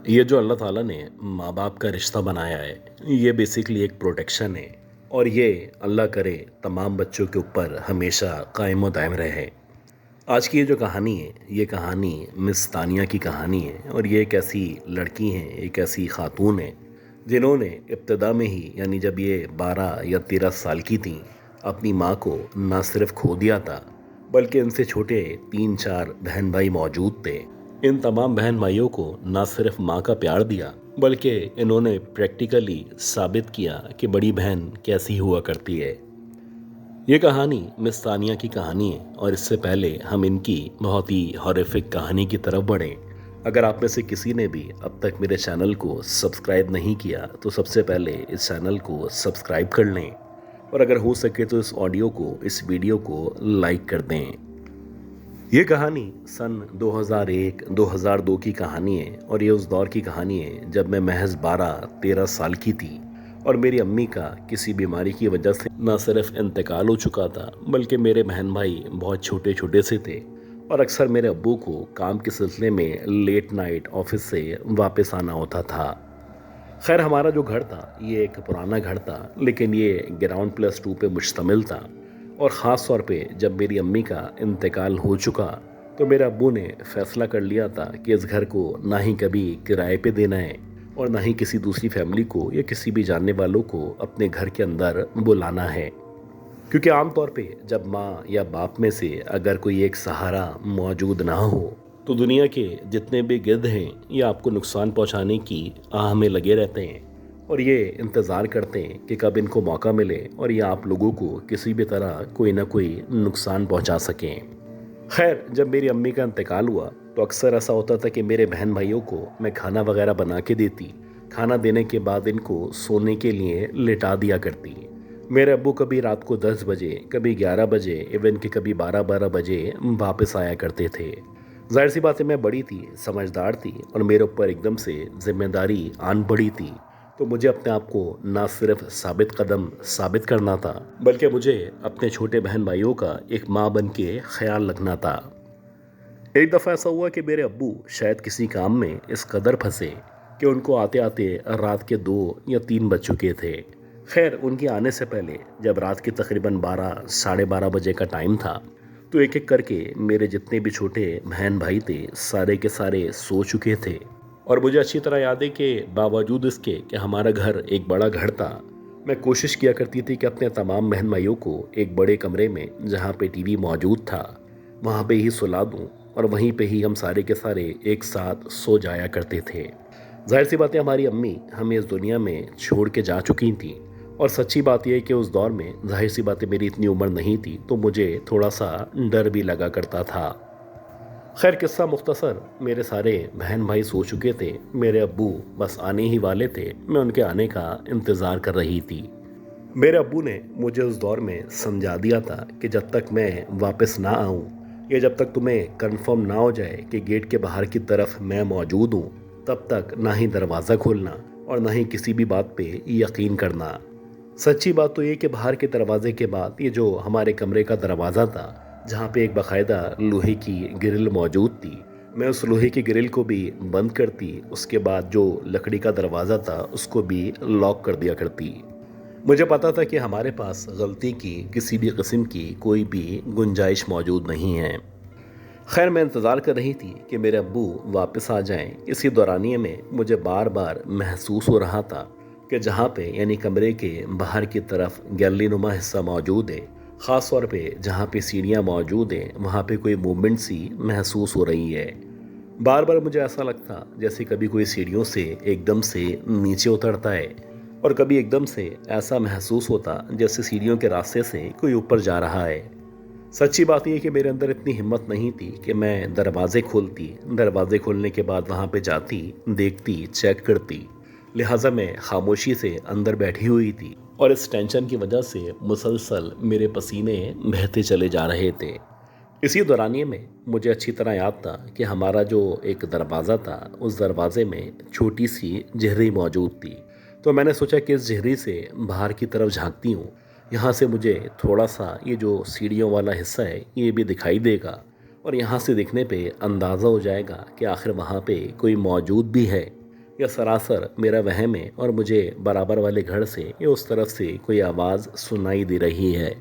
ये जो अल्लाह ताला ने माँ बाप का रिश्ता बनाया है, ये बेसिकली एक प्रोटेक्शन है। और ये अल्लाह करे तमाम बच्चों के ऊपर हमेशा कायम व दायम रहे। आज की ये जो कहानी है, ये कहानी मिस तानिया की कहानी है। और ये एक ऐसी लड़की हैं, एक ऐसी खातून है जिन्होंने इब्तदा में ही, यानी जब ये 12 या 13 साल की थी, अपनी माँ को ना सिर्फ खो दिया था, बल्कि इनसे छोटे 3-4 बहन भाई मौजूद थे। इन तमाम बहन भाइयों को ना सिर्फ माँ का प्यार दिया, बल्कि इन्होंने प्रैक्टिकली साबित किया कि बड़ी बहन कैसी हुआ करती है। ये कहानी मिस तानिया की कहानी है। और इससे पहले हम इनकी बहुत ही हॉरिफिक कहानी की तरफ बढ़ें, अगर आप में से किसी ने भी अब तक मेरे चैनल को सब्सक्राइब नहीं किया तो सबसे पहले इस चैनल को सब्सक्राइब कर लें, और अगर हो सके तो इस ऑडियो को, इस वीडियो को लाइक कर दें। ये कहानी सन 2001-2002 की कहानी है। और ये उस दौर की कहानी है जब मैं महज 12-13 साल की थी और मेरी अम्मी का किसी बीमारी की वजह से न सिर्फ इंतकाल हो चुका था, बल्कि मेरे बहन भाई बहुत छोटे छोटे से थे। और अक्सर मेरे अब्बू को काम के सिलसिले में लेट नाइट ऑफिस से वापस आना होता था। खैर, हमारा जो घर था ये एक पुराना घर था, लेकिन ये ग्राउंड प्लस 2 पे मुश्तमिल था। और ख़ास तौर पे जब मेरी अम्मी का इंतकाल हो चुका तो मेरे अब्बू ने फ़ैसला कर लिया था कि इस घर को ना ही कभी किराए पे देना है और ना ही किसी दूसरी फैमिली को या किसी भी जानने वालों को अपने घर के अंदर बुलाना है। क्योंकि आमतौर पे जब माँ या बाप में से अगर कोई एक सहारा मौजूद ना हो तो दुनिया के जितने भी गिद्ध हैं ये आपको नुकसान पहुँचाने की आह में लगे रहते हैं और ये इंतज़ार करते हैं कि कब इनको मौका मिले और ये आप लोगों को किसी भी तरह कोई ना कोई नुकसान पहुंचा सकें। खैर, जब मेरी अम्मी का इंतकाल हुआ तो अक्सर ऐसा होता था कि मेरे बहन भाइयों को मैं खाना वगैरह बना के देती। खाना देने के बाद इनको सोने के लिए लिटा दिया करती। मेरे अब्बू कभी रात को 10 बजे, कभी 11 बजे, इवन कि कभी 12-12 बजे वापस आया करते थे। जाहिर सी बात है, मैं बड़ी थी, समझदार थी और मेरे ऊपर एकदम से जिम्मेदारी आन पड़ी थी। तो मुझे अपने आप को ना सिर्फ साबित कदम साबित करना था, बल्कि मुझे अपने छोटे बहन भाइयों का एक माँ बन के ख्याल रखना था। एक दफ़ा ऐसा हुआ कि मेरे अब्बू शायद किसी काम में इस कदर फंसे कि उनको आते आते रात के 2 या 3 बज चुके थे। खैर, उनके आने से पहले जब रात के तकरीबन 12, साढ़े 12 बजे का टाइम था तो एक एक करके मेरे जितने भी छोटे बहन भाई थे सारे के सारे सो चुके थे। और मुझे अच्छी तरह याद है कि बावजूद इसके कि हमारा घर एक बड़ा घर था, मैं कोशिश किया करती थी कि अपने तमाम बहन भाइयों को एक बड़े कमरे में जहाँ पे टीवी मौजूद था वहाँ पे ही सुला दूँ और वहीं पे ही हम सारे के सारे एक साथ सो जाया करते थे। जाहिर सी बात है, हमारी अम्मी हमें इस दुनिया में छोड़ के जा चुकी थी। और सच्ची बात यह है कि उस दौर में जाहिर सी बात है मेरी इतनी उम्र नहीं थी, तो मुझे थोड़ा सा डर भी लगा करता था। खैर, किस्सा मुख्तसर, मेरे सारे बहन भाई सो चुके थे, मेरे अब्बू बस आने ही वाले थे, मैं उनके आने का इंतज़ार कर रही थी। मेरे अब्बू ने मुझे उस दौर में समझा दिया था कि जब तक मैं वापस ना आऊँ या जब तक तुम्हें कंफर्म ना हो जाए कि गेट के बाहर की तरफ मैं मौजूद हूँ, तब तक ना ही दरवाज़ा खोलना और ना ही किसी भी बात पे यकीन करना। सच्ची बात तो ये कि बाहर के दरवाजे के बाद ये जो हमारे कमरे का दरवाज़ा था, जहाँ पे एक बाकायदा लोहे की ग्रिल मौजूद थी, मैं उस लोहे की ग्रिल को भी बंद करती। उसके बाद जो लकड़ी का दरवाज़ा था उसको भी लॉक कर दिया करती। मुझे पता था कि हमारे पास गलती की किसी भी किस्म की कोई भी गुंजाइश मौजूद नहीं है। खैर, मैं इंतज़ार कर रही थी कि मेरे अब्बू वापस आ जाएं। इसी दौरानिए में मुझे बार बार महसूस हो रहा था कि जहाँ पे, यानी कमरे के बाहर की तरफ गैलरी नुमा हिस्सा मौजूद है, ख़ास तौर पे जहाँ पे सीढ़ियाँ मौजूद हैं, वहाँ पे कोई मूवमेंट सी महसूस हो रही है। बार बार मुझे ऐसा लगता जैसे कभी कोई सीढ़ियों से एकदम से नीचे उतरता है और कभी एकदम से ऐसा महसूस होता जैसे सीढ़ियों के रास्ते से कोई ऊपर जा रहा है। सच्ची बात यह है कि मेरे अंदर इतनी हिम्मत नहीं थी कि मैं दरवाजे खोलती। दरवाजे खोलने के बाद वहाँ पे जाती, देखती, चेक करती। लिहाजा मैं खामोशी से अंदर बैठी हुई थी और इस टेंशन की वजह से मुसलसल मेरे पसीने बहते चले जा रहे थे। इसी दौरानिए में मुझे अच्छी तरह याद था कि हमारा जो एक दरवाज़ा था, उस दरवाज़े में छोटी सी झिर्री मौजूद थी। तो मैंने सोचा कि इस झिर्री से बाहर की तरफ झांकती हूँ, यहाँ से मुझे थोड़ा सा ये जो सीढ़ियों वाला हिस्सा है ये भी दिखाई देगा और यहाँ से देखने पे अंदाज़ा हो जाएगा कि आखिर वहाँ पे कोई मौजूद भी है या सरासर मेरा वहम है और मुझे बराबर वाले घर से या उस तरफ से कोई आवाज़ सुनाई दे रही है।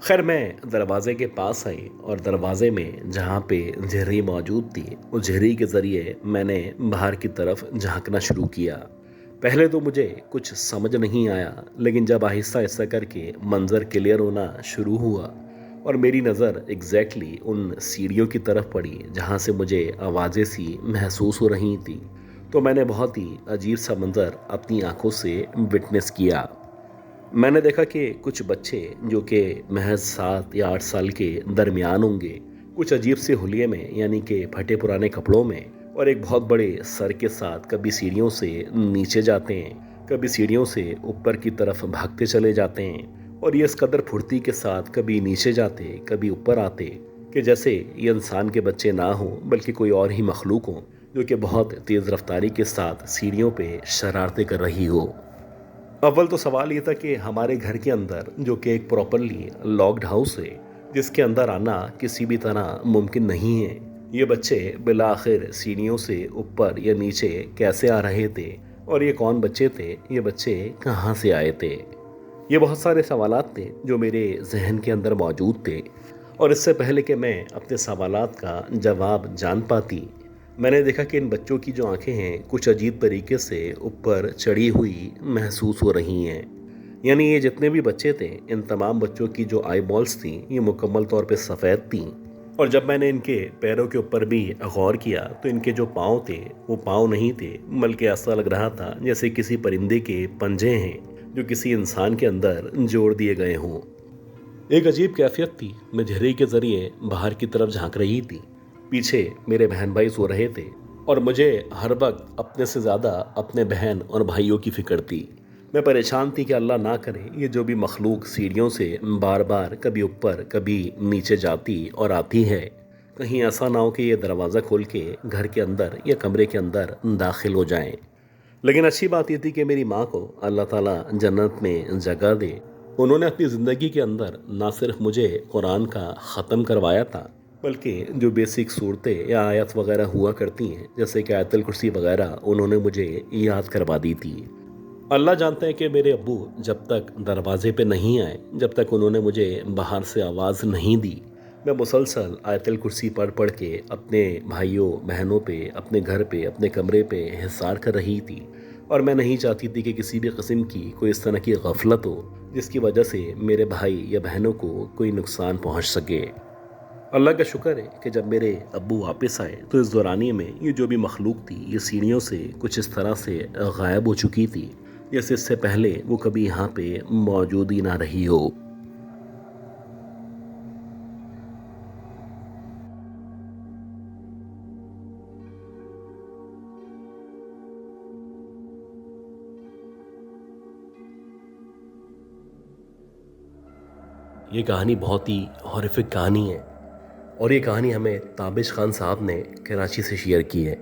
खैर मैं दरवाजे के पास आई और दरवाजे में जहाँ पे झिर्री मौजूद थी उस झिर्री के ज़रिए मैंने बाहर की तरफ झांकना शुरू किया। पहले तो मुझे कुछ समझ नहीं आया, लेकिन जब आहिस्ता आहिस्ता करके मंज़र क्लियर होना शुरू हुआ और मेरी नज़र एग्जैक्टली उन सीढ़ियों की तरफ पड़ी जहाँ से मुझे आवाज़ें सी महसूस हो रही थी, तो मैंने बहुत ही अजीब सा मंज़र अपनी आंखों से विटनेस किया। मैंने देखा कि कुछ बच्चे जो कि महज 7 या 8 साल के दरमियान होंगे, कुछ अजीब से हुलिये में यानी कि फटे पुराने कपड़ों में और एक बहुत बड़े सर के साथ कभी सीढ़ियों से नीचे जाते हैं, कभी सीढ़ियों से ऊपर की तरफ भागते चले जाते हैं और ये इस कदर फुर्ती के साथ कभी नीचे जाते कभी ऊपर आते कि जैसे ये इंसान के बच्चे ना हों बल्कि कोई और ही मखलूक हो जो कि बहुत तेज़ रफ्तारी के साथ सीढ़ियों पे शरारतें कर रही हो। अव्वल तो सवाल ये था कि हमारे घर के अंदर जो कि एक प्रॉपरली लॉक्ड हाउस है जिसके अंदर आना किसी भी तरह मुमकिन नहीं है, ये बच्चे बिला आखिर सीढ़ियों से ऊपर या नीचे कैसे आ रहे थे और ये कौन बच्चे थे, ये बच्चे कहाँ से आए थे। ये बहुत सारे सवालात थे जो मेरे जहन के अंदर मौजूद थे और इससे पहले कि मैं अपने सवालात का जवाब जान पाती, मैंने देखा कि इन बच्चों की जो आंखें हैं कुछ अजीब तरीके से ऊपर चढ़ी हुई महसूस हो रही हैं। यानी ये जितने भी बच्चे थे, इन तमाम बच्चों की जो आई बॉल्स थी ये मुकम्मल तौर पे सफ़ेद थीं और जब मैंने इनके पैरों के ऊपर भी गौर किया तो इनके जो पाँव थे वो पाँव नहीं थे, बल्कि ऐसा लग रहा था जैसे किसी परिंदे के पंजे हैं जो किसी इंसान के अंदर जोड़ दिए गए हों। एक अजीब कैफियत थी। मैं झिर्री के ज़रिए बाहर की तरफ झांक रही थी। पीछे मेरे बहन भाई सो रहे थे और मुझे हर वक्त अपने से ज़्यादा अपने बहन और भाइयों की फ़िक्र थी। मैं परेशान थी कि अल्लाह ना करे ये जो भी मखलूक सीढ़ियों से बार बार कभी ऊपर कभी नीचे जाती और आती है, कहीं ऐसा ना हो कि ये दरवाज़ा खोल के घर के अंदर या कमरे के अंदर दाखिल हो जाएं। लेकिन अच्छी बात ये थी कि मेरी माँ को अल्लाह ताला जन्नत में जगह दे। उन्होंने अपनी ज़िंदगी के अंदर ना सिर्फ मुझे कुरान का ख़त्म करवाया था, बल्कि जो बेसिक सूरतें या आयत वगैरह हुआ करती हैं जैसे कि आयतुल कुर्सी वगैरह उन्होंने मुझे याद करवा दी थी। अल्लाह जानते हैं कि मेरे अब्बू जब तक दरवाजे पे नहीं आए, जब तक उन्होंने मुझे बाहर से आवाज़ नहीं दी, मैं मुसलसल आयतुल कुर्सी पढ़ पढ़ के अपने भाइयों बहनों पे, अपने घर पे, अपने कमरे पे हिसार कर रही थी और मैं नहीं चाहती थी कि किसी भी किस्म की कोई इस तरह की गफलत हो जिसकी वजह से मेरे भाई या बहनों को कोई नुकसान पहुंच सके। अल्लाह का शुक्र है कि जब मेरे अब्बू वापस आए तो इस दौरानिए में ये जो भी मखलूक थी ये सीढ़ियों से कुछ इस तरह से गायब हो चुकी थी जैसे इससे पहले वो कभी यहाँ पे मौजूद ही ना रही हो। ये कहानी बहुत ही हॉरिफिक कहानी है और ये कहानी हमें ताबिश खान साहब ने कराची से शेयर की है।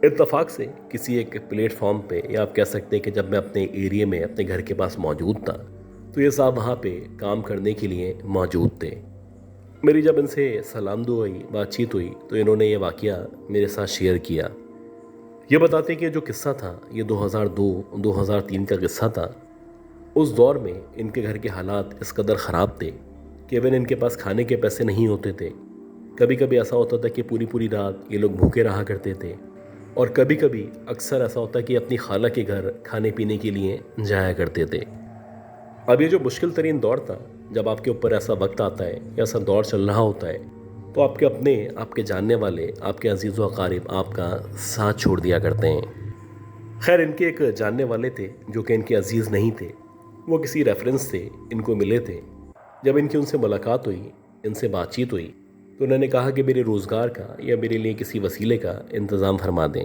इत्तफाक से किसी एक प्लेटफॉर्म पे, या आप कह सकते हैं कि जब मैं अपने एरिया में अपने घर के पास मौजूद था तो ये साहब वहाँ पे काम करने के लिए मौजूद थे। मेरी जब इनसे सलाम दुआ हुई, बातचीत हुई, तो इन्होंने ये वाक़या मेरे साथ शेयर किया। ये बताते कि जो किस्सा था ये 2002-2003 का किस्सा था। उस दौर में इनके घर के हालात इस कदर ख़राब थे कि इवन इनके पास खाने के पैसे नहीं होते थे। कभी कभी ऐसा होता था कि पूरी पूरी रात ये लोग भूखे रहा करते थे और कभी कभी अक्सर ऐसा होता कि अपनी खाला के घर खाने पीने के लिए जाया करते थे। अब ये जो मुश्किल तरीन दौर था, जब आपके ऊपर ऐसा वक्त आता है या ऐसा दौर चल रहा होता है तो आपके अपने, आपके जानने वाले, आपके अजीज़ व अकारिब आपका साथ छोड़ दिया करते हैं। खैर इनके एक जानने वाले थे जो कि इनके अजीज़ नहीं थे, वो किसी रेफरेंस से इनको मिले थे। जब इनकी उनसे मुलाकात हुई, इनसे बातचीत हुई, तो उन्होंने कहा कि मेरे रोज़गार का या मेरे लिए किसी वसीले का इंतज़ाम फरमा दें।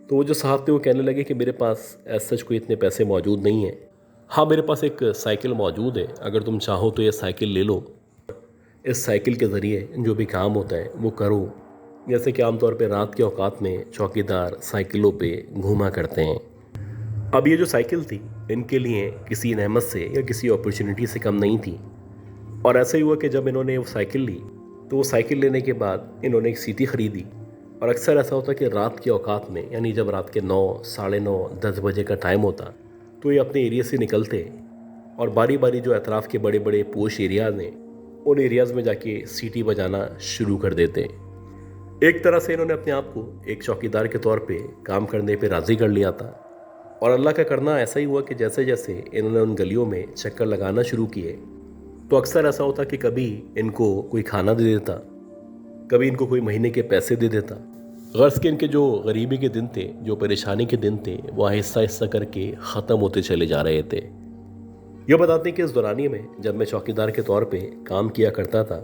तो वो जो साहब थे वो कहने लगे कि मेरे पास ऐसा सच कोई इतने पैसे मौजूद नहीं हैं। हाँ, मेरे पास एक साइकिल मौजूद है, अगर तुम चाहो तो ये साइकिल ले लो। इस साइकिल के ज़रिए जो भी काम होता है वो करो। जैसे कि आमतौर पर रात के औकात में चौकीदार साइकिलों पर घूमा करते हैं। अब ये जो साइकिल थी इनके लिए किसी नेमत से या किसी अपॉर्चुनिटी से कम नहीं थी। और ऐसा ही हुआ कि जब इन्होंने वो साइकिल ली तो वो साइकिल लेने के बाद इन्होंने एक सीटी ख़रीदी اور اکثر ایسا ہوتا کہ رات کے اوقات میں، یعنی جب رات کے 9، 9:30، 10 بجے کا ٹائم ہوتا تو یہ اپنے ایریا سے نکلتے اور باری باری جو اطراف کے بڑے بڑے پوش ایریاز ہیں ان ایریاز میں جا کے سیٹی بجانا شروع کر دیتے۔ ایک طرح سے انہوں نے اپنے آپ کو ایک چوکیدار کے طور پہ کام کرنے پہ راضی کر لیا تھا، اور اللہ کا کرنا ایسا ہی ہوا کہ جیسے جیسے انہوں نے ان گلیوں میں چکر لگانا شروع کیے تو اکثر ایسا ہوتا کہ کبھی ان کو کوئی کھانا دے دیتا، کبھی ان کو کوئی مہینے کے پیسے دے دیتا۔ غرض کہ ان کے جو غریبی کے دن تھے، جو پریشانی کے دن تھے، وہ آہستہ آہستہ کر کے ختم ہوتے چلے جا رہے تھے۔ یہ بتاتے ہیں کہ اس دورانیے میں جب میں چوکیدار کے طور پہ کام کیا کرتا تھا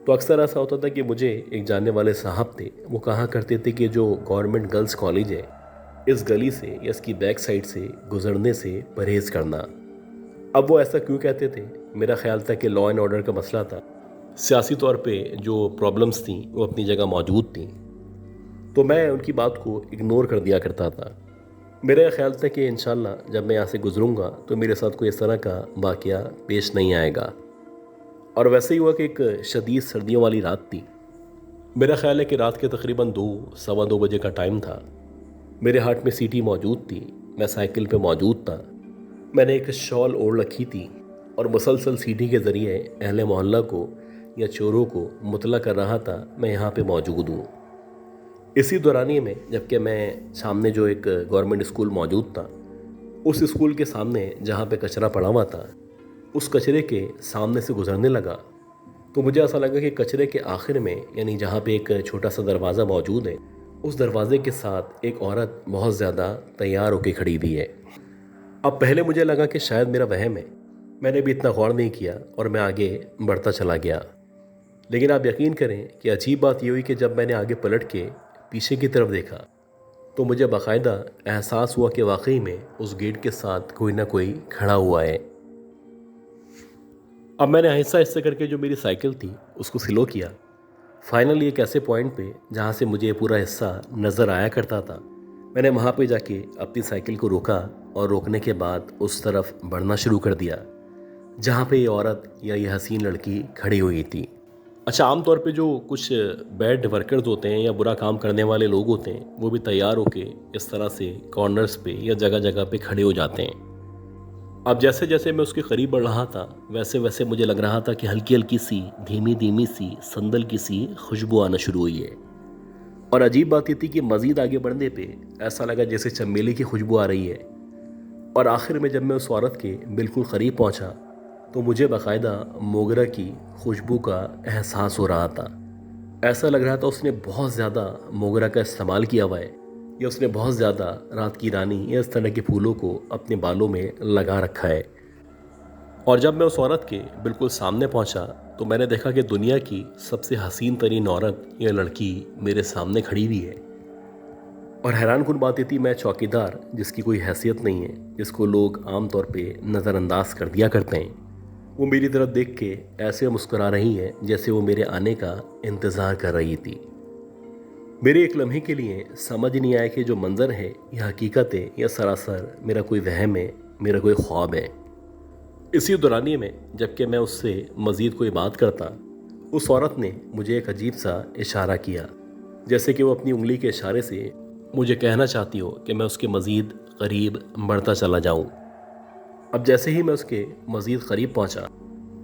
تو اکثر ایسا ہوتا تھا کہ مجھے ایک جاننے والے صاحب تھے، وہ کہا کرتے تھے کہ جو گورنمنٹ گرلز کالج ہے اس گلی سے یا اس کی بیک سائڈ سے گزرنے سے پرہیز کرنا۔ اب وہ ایسا کیوں کہتے تھے؟ میرا خیال تھا کہ لا اینڈ آرڈر کا مسئلہ تھا، سیاسی طور پہ جو پرابلمز تھیں وہ اپنی جگہ موجود تھیں، تو میں ان کی بات کو اگنور کر دیا کرتا تھا۔ میرا یہ خیال تھا کہ انشاءاللہ جب میں یہاں سے گزروں گا تو میرے ساتھ کوئی اس طرح کا واقعہ پیش نہیں آئے گا۔ اور ویسے ہی ہوا کہ ایک شدید سردیوں والی رات تھی۔ میرا خیال ہے کہ رات کے تقریباً 2، 2:15 بجے کا ٹائم تھا۔ میرے ہاتھ میں سیٹی موجود تھی، میں سائیکل پہ موجود تھا، میں نے ایک شال اوڑھ رکھی تھی اور مسلسل سیٹی کے ذریعے اہل محلہ کو یا چوروں کو مطلع کر رہا تھا میں یہاں پہ موجود ہوں۔ اسی دورانیے میں جبکہ میں سامنے جو ایک گورنمنٹ اسکول موجود تھا، اس اسکول کے سامنے جہاں پہ کچرا پڑا ہوا تھا، اس کچرے کے سامنے سے گزرنے لگا تو مجھے ایسا لگا کہ کچرے کے آخر میں، یعنی جہاں پہ ایک چھوٹا سا دروازہ موجود ہے، اس دروازے کے ساتھ ایک عورت بہت زیادہ تیار ہو کے کھڑی ہوئی ہے۔ اب پہلے مجھے لگا کہ شاید میرا وہم ہے، میں نے بھی اتنا غور نہیں کیا اور میں آگے بڑھتا چلا گیا۔ لیکن آپ یقین کریں کہ عجیب بات یہ ہوئی کہ جب میں نے آگے پلٹ کے پیچھے کی طرف دیکھا تو مجھے باقاعدہ احساس ہوا کہ واقعی میں اس گیٹ کے ساتھ کوئی نہ کوئی کھڑا ہوا ہے۔ اب میں نے آہستہ آہستہ کر کے جو میری سائیکل تھی اس کو سلو کیا۔ فائنلی ایک ایسے پوائنٹ پہ جہاں سے مجھے یہ پورا حصہ نظر آیا کرتا تھا، میں نے وہاں پہ جا کے اپنی سائیکل کو روکا اور روکنے کے بعد اس طرف بڑھنا شروع کر دیا جہاں پہ یہ عورت یا یہ حسین لڑکی کھڑی ہوئی تھی۔ اچھا، عام طور پہ جو کچھ بیڈ ورکرز ہوتے ہیں یا برا کام کرنے والے لوگ ہوتے ہیں وہ بھی تیار ہو کے اس طرح سے کارنرز پہ یا جگہ جگہ پہ کھڑے ہو جاتے ہیں۔ اب جیسے جیسے میں اس کے قریب بڑھ رہا تھا ویسے ویسے مجھے لگ رہا تھا کہ ہلکی ہلکی سی، دھیمی دھیمی سی، سندل کی سی خوشبو آنا شروع ہوئی ہے۔ اور عجیب بات یہ تھی کہ مزید آگے بڑھنے پہ ایسا لگا جیسے چمیلی کی خوشبو آ رہی ہے۔ اور آخر میں جب میں اس عورت کے بالکل قریب پہنچا تو مجھے باقاعدہ موگرا کی خوشبو کا احساس ہو رہا تھا۔ ایسا لگ رہا تھا اس نے بہت زیادہ موگرا کا استعمال کیا ہوا ہے، یا اس نے بہت زیادہ رات کی رانی یا اس طرح کے پھولوں کو اپنے بالوں میں لگا رکھا ہے۔ اور جب میں اس عورت کے بالکل سامنے پہنچا تو میں نے دیکھا کہ دنیا کی سب سے حسین ترین عورت یا لڑکی میرے سامنے کھڑی ہوئی ہے۔ اور حیران کن بات یہ تھی، میں چوکیدار جس کی کوئی حیثیت نہیں ہے، جس کو لوگ عام طور پہ نظر انداز کر دیا کرتے ہیں، وہ میری طرف دیکھ کے ایسے مسکرا رہی ہے جیسے وہ میرے آنے کا انتظار کر رہی تھی۔ میرے ایک لمحے کے لیے سمجھ نہیں آیا کہ جو منظر ہے یہ حقیقت ہے یا سراسر میرا کوئی وہم ہے، میرا کوئی خواب ہے۔ اسی دورانیے میں جبکہ میں اس سے مزید کوئی بات کرتا، اس عورت نے مجھے ایک عجیب سا اشارہ کیا، جیسے کہ وہ اپنی انگلی کے اشارے سے مجھے کہنا چاہتی ہو کہ میں اس کے مزید قریب بڑھتا چلا جاؤں۔ اب جیسے ہی میں اس کے مزید قریب پہنچا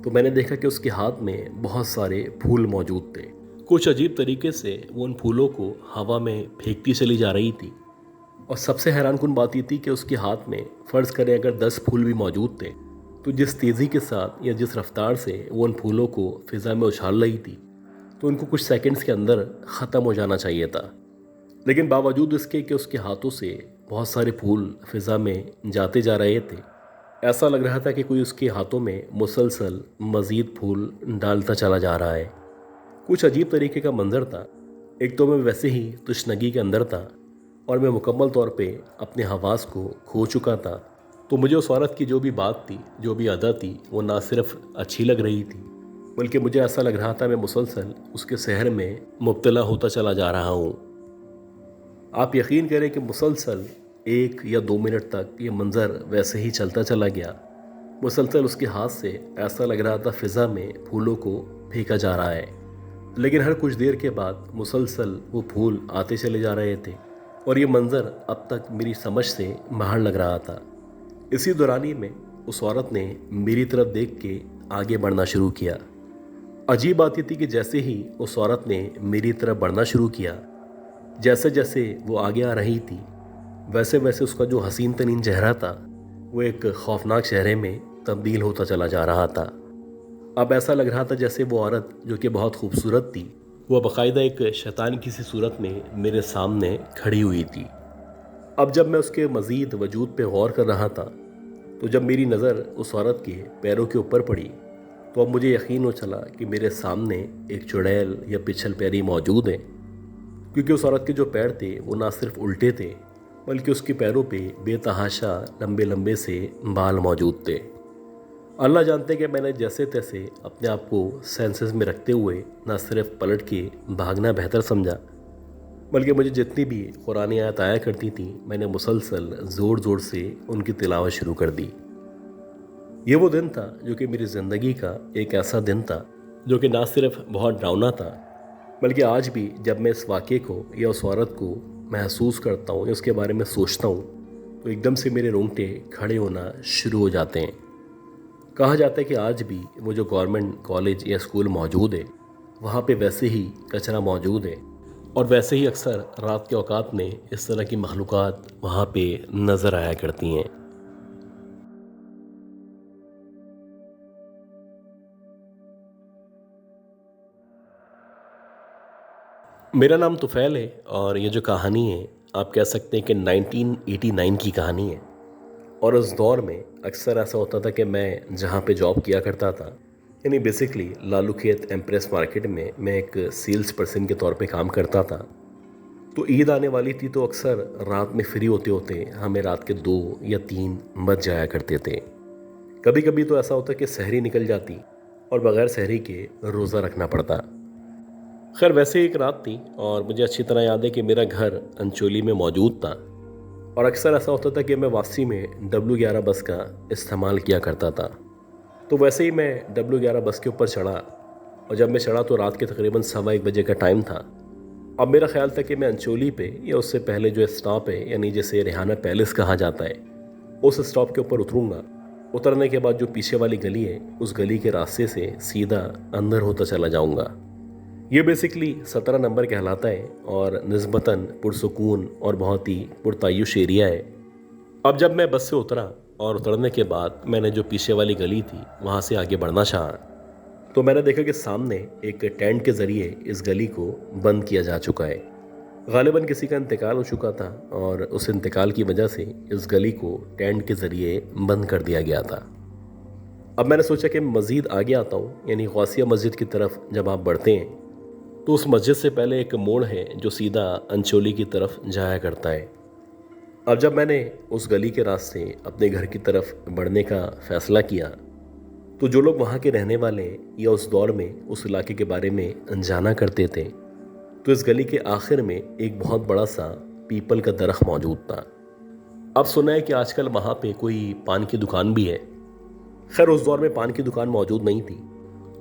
تو میں نے دیکھا کہ اس کے ہاتھ میں بہت سارے پھول موجود تھے۔ کچھ عجیب طریقے سے وہ ان پھولوں کو ہوا میں پھینکتی چلی جا رہی تھی، اور سب سے حیران کن بات یہ تھی کہ اس کے ہاتھ میں فرض کریں اگر 10 پھول بھی موجود تھے تو جس تیزی کے ساتھ یا جس رفتار سے وہ ان پھولوں کو فضا میں اچھال رہی تھی تو ان کو کچھ سیکنڈز کے اندر ختم ہو جانا چاہیے تھا، لیکن باوجود اس کے کہ اس کے ہاتھوں سے بہت سارے پھول فضا میں جاتے جا رہے تھے، ایسا لگ رہا تھا کہ کوئی اس کے ہاتھوں میں مسلسل مزید پھول ڈالتا چلا جا رہا ہے۔ کچھ عجیب طریقے کا منظر تھا۔ ایک تو میں ویسے ہی تشنگی کے اندر تھا اور میں مکمل طور پہ اپنے حواس کو کھو چکا تھا، تو مجھے اس عورت کی جو بھی بات تھی، جو بھی ادا تھی، وہ نہ صرف اچھی لگ رہی تھی بلکہ مجھے ایسا لگ رہا تھا میں مسلسل اس کے سحر میں مبتلا ہوتا چلا جا رہا ہوں۔ آپ یقین کریں کہ مسلسل 1 یا 2 منٹ تک یہ منظر ویسے ہی چلتا چلا گیا۔ مسلسل اس کے ہاتھ سے ایسا لگ رہا تھا فضا میں پھولوں کو پھینکا جا رہا ہے، लेकिन हर कुछ देर के बाद मुसलसल वो फूल आते चले जा रहे थे और ये मंज़र अब तक मेरी समझ से बाहर लग रहा था। इसी दौरानी में उस औरत ने मेरी तरफ देख के आगे बढ़ना शुरू किया। अजीब बात ये थी कि जैसे ही उस औरत ने मेरी तरफ बढ़ना शुरू किया, जैसे जैसे वो आगे आ रही थी, वैसे वैसे उसका जो हसीन तरीन चेहरा था वो एक खौफनाक चेहरे में तब्दील होता चला जा रहा था। अब ऐसा लग रहा था जैसे वो औरत जो कि बहुत खूबसूरत थी, वो बाकायदा एक शैतान की सी सूरत में मेरे सामने खड़ी हुई थी। अब जब मैं उसके मज़ीद वजूद पे गौर कर रहा था, तो जब मेरी नज़र उस औरत के पैरों के ऊपर पड़ी, तो अब मुझे यकीन हो चला कि मेरे सामने एक चुड़ैल या पिछल पैरी मौजूद है। क्योंकि उस औरत के जो पैर थे वो ना सिर्फ उल्टे थे, बल्कि उसके पैरों पे बेतहाशा लंबे लंबे से बाल मौजूद थे। अल्लाह जानते कि मैंने जैसे तैसे अपने आप को सेंसेस में रखते हुए ना सिर्फ पलट के भागना बेहतर समझा, बल्कि मुझे जितनी भी कुरानी आयत आया करती थी, मैंने मुसलसल ज़ोर ज़ोर से उनकी तिलावत शुरू कर दी। ये वो दिन था जो कि मेरी ज़िंदगी का एक ऐसा दिन था जो कि ना सिर्फ बहुत डरावना था, बल्कि आज भी जब मैं इस वाक़े को या उस औरत को महसूस करता हूँ या उसके बारे में सोचता हूँ, तो एकदम से मेरे रोंगटे खड़े होना शुरू हो जाते हैं। कहा जाता है कि आज भी वो जो गवर्नमेंट कॉलेज या स्कूल मौजूद है, वहाँ पे वैसे ही कचरा मौजूद है और वैसे ही अक्सर रात के औकात में इस तरह की मखलूक़ात वहाँ पे नज़र आया करती हैं। मेरा नाम तुफ़ैल है और ये जो कहानी है, आप कह सकते हैं कि 1989 की कहानी है। और उस दौर में अक्सर ऐसा होता था कि मैं जहाँ पे जॉब किया करता था, यानी बेसिकली लालू खेत एम्प्रेस मार्केट में मैं एक सेल्स पर्सन के तौर पे काम करता था। तो ईद आने वाली थी, तो अक्सर रात में फ्री होते होते हमें रात के 2 या 3 बज जाया करते थे। कभी कभी तो ऐसा होता कि सहरी निकल जाती और बग़ैर सहरी के रोज़ा रखना पड़ता। खैर, वैसे एक रात थी और मुझे अच्छी तरह याद है कि मेरा घर अंचोली में मौजूद था और अक्सर ऐसा होता था कि मैं वापसी में W11 बस का इस्तेमाल किया करता था। तो वैसे ही मैं W11 बस के ऊपर चढ़ा और जब मैं चढ़ा तो रात के तकरीबन 1:15 बजे का टाइम था। अब मेरा ख्याल था कि मैं अंचोली पे या उससे पहले जो स्टॉप है, यानी जिसे रिहाना पैलेस कहा जाता है, उस स्टॉप के ऊपर उतरूँगा। उतरने के बाद जो पीछे वाली गली है, उस गली के रास्ते से सीधा अंदर होता चला जाऊँगा। ये बेसिकली 17 नंबर कहलाता है और निस्बतन पुरसुकून और बहुत ही पुरतायुश एरिया है। अब जब मैं बस से उतरा और उतरने के बाद मैंने जो पीछे वाली गली थी वहाँ से आगे बढ़ना चाहा, तो मैंने देखा कि सामने एक टेंट के ज़रिए इस गली को बंद किया जा चुका है। गालिबन किसी का इंतकाल हो चुका था और उस इंतकाल की वजह से इस गली को टेंट के ज़रिए बंद कर दिया गया था। अब मैंने सोचा कि मज़ीद आगे आता हूँ, यानी गौसिया मस्जिद की तरफ जब आप बढ़ते हैं तो उस मस्जिद से पहले एक मोड़ है जो सीधा अंचोली की तरफ जाया करता है। अब जब मैंने उस गली के रास्ते अपने घर की तरफ बढ़ने का फ़ैसला किया, तो जो लोग वहाँ के रहने वाले या उस दौर में उस इलाके के बारे में जाना करते थे, तो इस गली के आखिर में एक बहुत बड़ा सा पीपल का दरख्त मौजूद था। अब सुना है कि आजकल वहाँ पे कोई पान की दुकान भी है। खैर, उस दौर में पान की दुकान मौजूद नहीं थी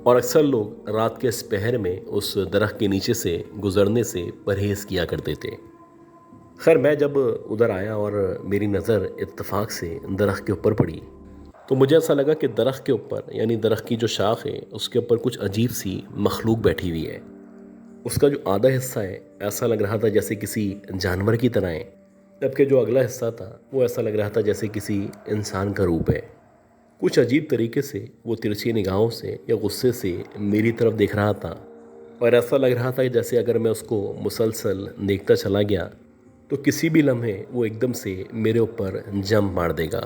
और अक्सर लोग रात के इस पहर में उस दरख्त के नीचे से गुज़रने से परहेज़ किया करते थे। खैर, मैं जब उधर आया और मेरी नज़र इत्तेफाक से दरख्त के ऊपर पड़ी, तो मुझे ऐसा लगा कि दरख्त के ऊपर, यानी दरख्त की जो शाख है, उसके ऊपर कुछ अजीब सी मखलूक बैठी हुई है। उसका जो आधा हिस्सा है ऐसा लग रहा था जैसे किसी जानवर की तरह है, जबकि जो अगला हिस्सा था वो ऐसा लग रहा था जैसे किसी इंसान का रूप है। कुछ अजीब तरीके से वो तिरछी निगाहों से या गुस्से से मेरी तरफ देख रहा था और ऐसा लग रहा था जैसे अगर मैं उसको मुसलसल देखता चला गया तो किसी भी लम्हे वो एकदम से मेरे ऊपर जंप मार देगा।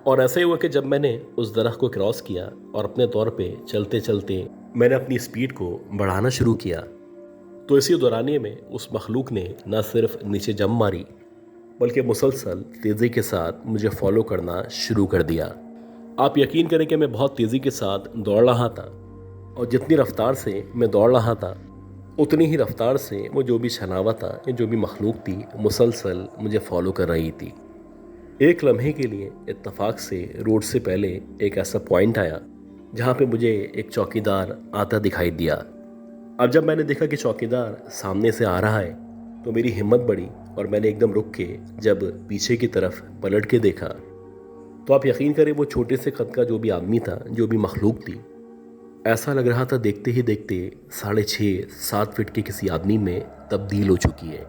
और ऐसा ही हुआ कि जब मैंने उस दरख्त को क्रॉस किया और अपने तौर पे चलते चलते मैंने अपनी स्पीड को बढ़ाना शुरू किया, तो इसी दौरानिए में उस मखलूक ने न सिर्फ नीचे जंप मारी, बल्कि मुसलसल तेज़ी के साथ मुझे फॉलो करना शुरू कर दिया। आप यकीन करें कि मैं बहुत तेज़ी के साथ दौड़ रहा था और जितनी रफ्तार से मैं दौड़ रहा था, उतनी ही रफ्तार से वो जो भी छलावा था या जो भी मखलूक थी, मुसलसल मुझे फॉलो कर रही थी। एक लम्हे के लिए इत्तफाक से रोड से पहले एक ऐसा पॉइंट आया जहाँ पे मुझे एक चौकीदार आता दिखाई दिया। اب جب میں نے دیکھا کہ چوکیدار سامنے سے آ رہا ہے تو میری ہمت بڑھی اور میں نے ایک دم رک کے جب پیچھے کی طرف پلٹ کے دیکھا تو آپ یقین کریں وہ چھوٹے سے قد کا جو بھی آدمی تھا، جو بھی مخلوق تھی، ایسا لگ رہا تھا دیکھتے ہی دیکھتے 6.5-7 فٹ کے کسی آدمی میں تبدیل ہو چکی ہے۔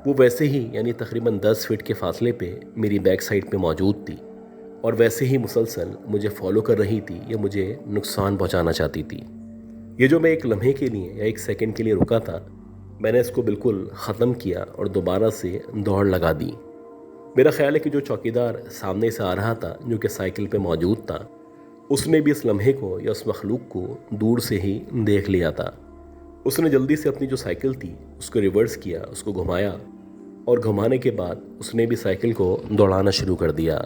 وہ ویسے ہی یعنی تقریباً 10 فٹ کے فاصلے پہ میری بیک سائڈ پہ موجود تھی اور ویسے ہی مسلسل مجھے فالو کر رہی تھی یا مجھے نقصان پہنچانا چاہتی تھی۔ یہ جو میں ایک لمحے کے لیے یا ایک سیکنڈ کے لیے رکا تھا، میں نے اس کو بالکل ختم کیا اور دوبارہ سے دوڑ لگا دی۔ میرا خیال ہے کہ جو چوکیدار سامنے سے آ رہا تھا، جو کہ سائیکل پہ موجود تھا، اس نے بھی اس لمحے کو یا اس مخلوق کو دور سے ہی دیکھ لیا تھا۔ اس نے جلدی سے اپنی جو سائیکل تھی اس کو ریورس کیا، اس کو گھمایا اور گھمانے کے بعد اس نے بھی سائیکل کو دوڑانا شروع کر دیا۔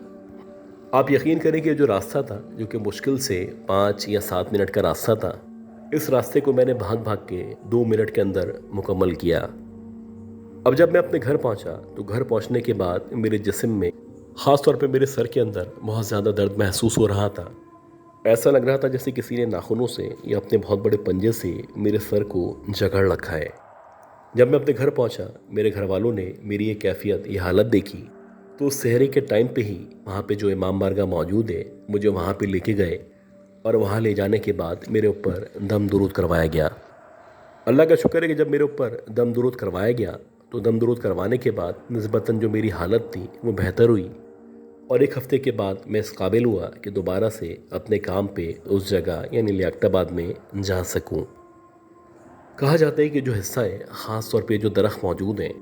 آپ یقین کریں کہ جو راستہ تھا، جو کہ مشکل سے 5 یا 7 منٹ کا راستہ تھا، اس راستے کو میں نے بھاگ بھاگ کے 2 منٹ کے اندر مکمل کیا۔ اب جب میں اپنے گھر پہنچا تو گھر پہنچنے کے بعد میرے جسم میں، خاص طور پہ میرے سر کے اندر بہت زیادہ درد محسوس ہو رہا تھا۔ ایسا لگ رہا تھا جیسے کسی نے ناخنوں سے یا اپنے بہت بڑے پنجے سے میرے سر کو جکڑ رکھا ہے۔ جب میں اپنے گھر پہنچا، میرے گھر والوں نے میری یہ کیفیت، یہ حالت دیکھی تو اس سحری کے ٹائم پہ ہی وہاں پہ جو امام بارگاہ موجود ہے، مجھے وہاں پہ لے کے گئے اور وہاں لے جانے کے بعد میرے اوپر دم درود کروایا گیا۔ اللہ کا شکر ہے کہ جب میرے اوپر دم درود کروایا گیا تو دم درود کروانے کے بعد نسبتاً جو میری حالت تھی وہ بہتر ہوئی اور 1 ہفتے کے بعد میں اس قابل ہوا کہ دوبارہ سے اپنے کام پہ اس جگہ یعنی لیاقت آباد میں جا سکوں۔ کہا جاتا ہے کہ جو حصہ ہے، خاص طور پہ جو درخت موجود ہیں،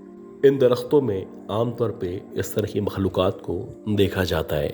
ان درختوں میں عام طور پہ اس طرح کی مخلوقات کو دیکھا جاتا ہے۔